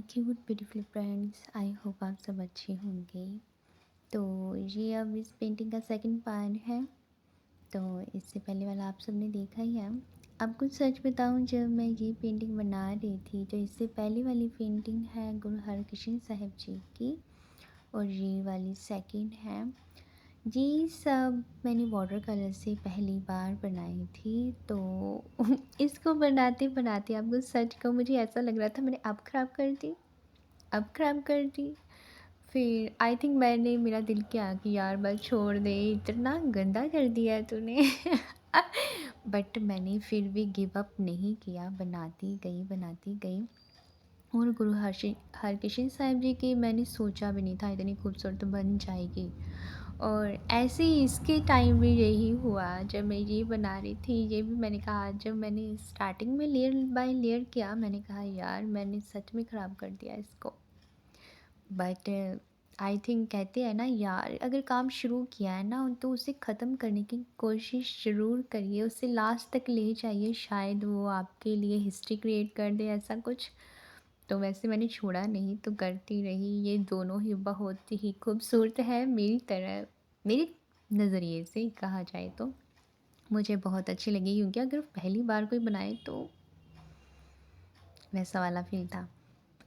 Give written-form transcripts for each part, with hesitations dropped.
Cute beautiful friends, I hope आप सब अच्छे होंगे। तो ये अब इस पेंटिंग का सेकंड पार्ट है। तो इससे पहले वाला आप सबने देखा ही है। अब कुछ सच बताऊं, जब मैं ये पेंटिंग बना रही थी तो इससे पहले वाली पेंटिंग है गुरु हरकृष्ण साहिब जी की, और ये वाली सेकंड है। ये सब मैंने वाटर कलर से पहली बार बनाई थी। तो इसको बनाते बनाते आपको सच कहूँ, मुझे ऐसा लग रहा था मैंने अब ख़राब कर दी, अब ख़राब कर दी। फिर आई थिंक मैंने, मेरा दिल क्या कि यार बस छोड़ दे, इतना गंदा कर दिया है तूने। बट मैंने फिर भी गिव अप नहीं किया, बनाती गई। और गुरु हरकृष्ण साहिब जी की मैंने सोचा भी नहीं था इतनी खूबसूरत बन जाएगी। और ऐसे ही इसके टाइम भी यही हुआ, जब मैं ये बना रही थी। ये भी मैंने कहा, जब मैंने स्टार्टिंग में लेयर बाय लेयर किया, मैंने कहा यार मैंने सच में ख़राब कर दिया इसको। बट आई थिंक कहते हैं ना यार, अगर काम शुरू किया है ना तो उसे ख़त्म करने की कोशिश ज़रूर करिए, उसे लास्ट तक ले जाइए, शायद वो आपके लिए हिस्ट्री क्रिएट कर दे, ऐसा कुछ। तो वैसे मैंने छोड़ा नहीं, तो करती रही। ये दोनों ही बहुत ही खूबसूरत है मेरी तरह, मेरे नज़रिए से कहा जाए तो। मुझे बहुत अच्छी लगी, क्योंकि अगर पहली बार कोई बनाए तो वैसा वाला फ़ील था।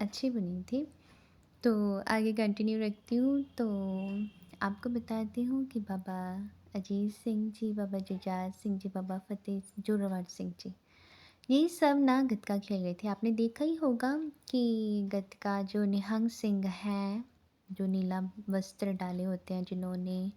अच्छी बनी थी। तो आगे कंटिन्यू रखती हूँ। तो आपको बताती हूँ कि बाबा अजीत सिंह जी, बाबा जुझार सिंह जी, बाबा फतेह जोरावर सिंह जी, ये सब ना गतका खेल रहे थे। आपने देखा ही होगा कि गतका जो निहंग सिंह हैं, जो नीला वस्त्र डाले होते हैं जिन्होंने,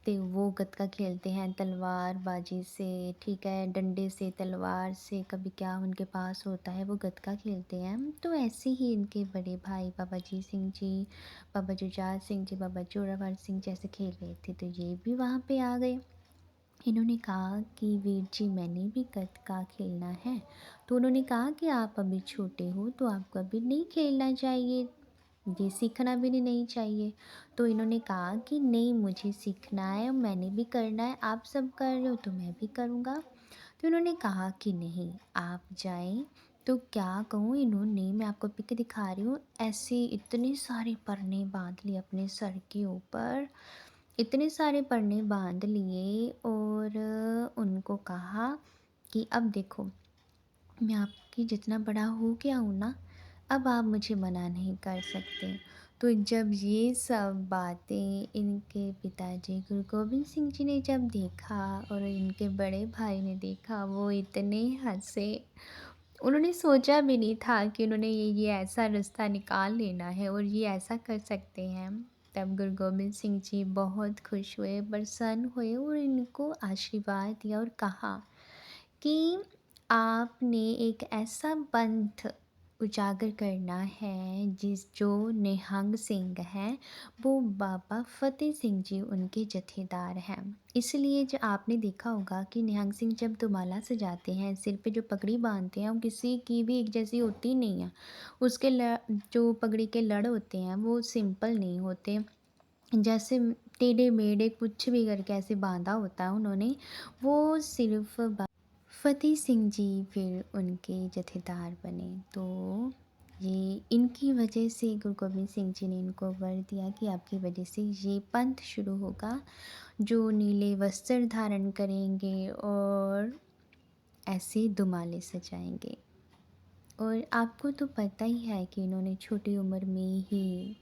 तो वो गतका खेलते हैं तलवार बाजी से, ठीक है, डंडे से, तलवार से, कभी क्या उनके पास होता है वो गतका खेलते हैं। तो ऐसे ही इनके बड़े भाई बाबा जी सिंह जी, बाबा जुझार सिंह जी, बाबा जोरावर सिंह जैसे खेल रहे थे, तो ये भी वहाँ पे आ गए। इन्होंने कहा कि वीर जी मैंने भी गतका खेलना है। तो उन्होंने कहा कि आप अभी छोटे हो तो आपको अभी नहीं खेलना चाहिए, ये सीखना भी नहीं चाहिए। तो इन्होंने कहा कि नहीं, मुझे सीखना है, मैंने भी करना है, आप सब कर रहे हो तो मैं भी करूँगा। तो इन्होंने कहा कि नहीं, आप जाएं। तो क्या कहूँ, इन्होंने, मैं आपको पिक दिखा रही हूँ, ऐसे इतने सारे परने बांध लिए अपने सर के ऊपर, इतने सारे परने बांध लिए, और उनको कहा कि अब देखो, मैं आपकी जितना बड़ा हो गया हूँ ना, अब आप मुझे मना नहीं कर सकते। तो जब ये सब बातें इनके पिताजी गुरु गोबिंद सिंह जी ने जब देखा, और इनके बड़े भाई ने देखा, वो इतने हंसे। उन्होंने सोचा भी नहीं था कि उन्होंने ये ऐसा रास्ता निकाल लेना है और ये ऐसा कर सकते हैं। तब गुरु गोबिंद सिंह जी बहुत खुश हुए, प्रसन्न हुए, और इनको आशीर्वाद दिया और कहा कि आपने एक ऐसा पंथ उजागर करना है जिस जो निहंग सिंह हैं, वो बाबा फतेह सिंह जी उनके जथेदार हैं। इसलिए जो आपने देखा होगा कि निहंग सिंह जब दुमाला सजाते हैं, सिर पे जो पगड़ी बांधते हैं, वो किसी की भी एक जैसी होती नहीं है। उसके जो पगड़ी के लड़ होते हैं वो सिंपल नहीं होते, जैसे टेढ़े मेढ़े कुछ भी करके ऐसे बांधा होता है उन्होंने। वो सिर्फ फतेह सिंह जी फिर उनके जथेदार बने। तो ये इनकी वजह से गुरु गोबिंद सिंह जी ने इनको वर दिया कि आपकी वजह से ये पंथ शुरू होगा, जो नीले वस्त्र धारण करेंगे और ऐसे दुमाले सजाएंगे। और आपको तो पता ही है कि इन्होंने छोटी उम्र में ही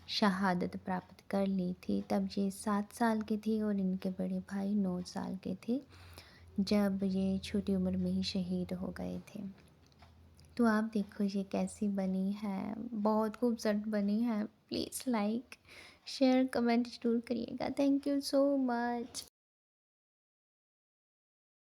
शहादत प्राप्त कर ली थी। तब ये 7 साल के थे और इनके बड़े भाई 9 साल के थे, जब ये छोटी उम्र में ही शहीद हो गए थे। तो आप देखो ये कैसी बनी है, बहुत खूबसूरत बनी है। प्लीज़ लाइक शेयर कमेंट ज़रूर करिएगा। Thank you so much.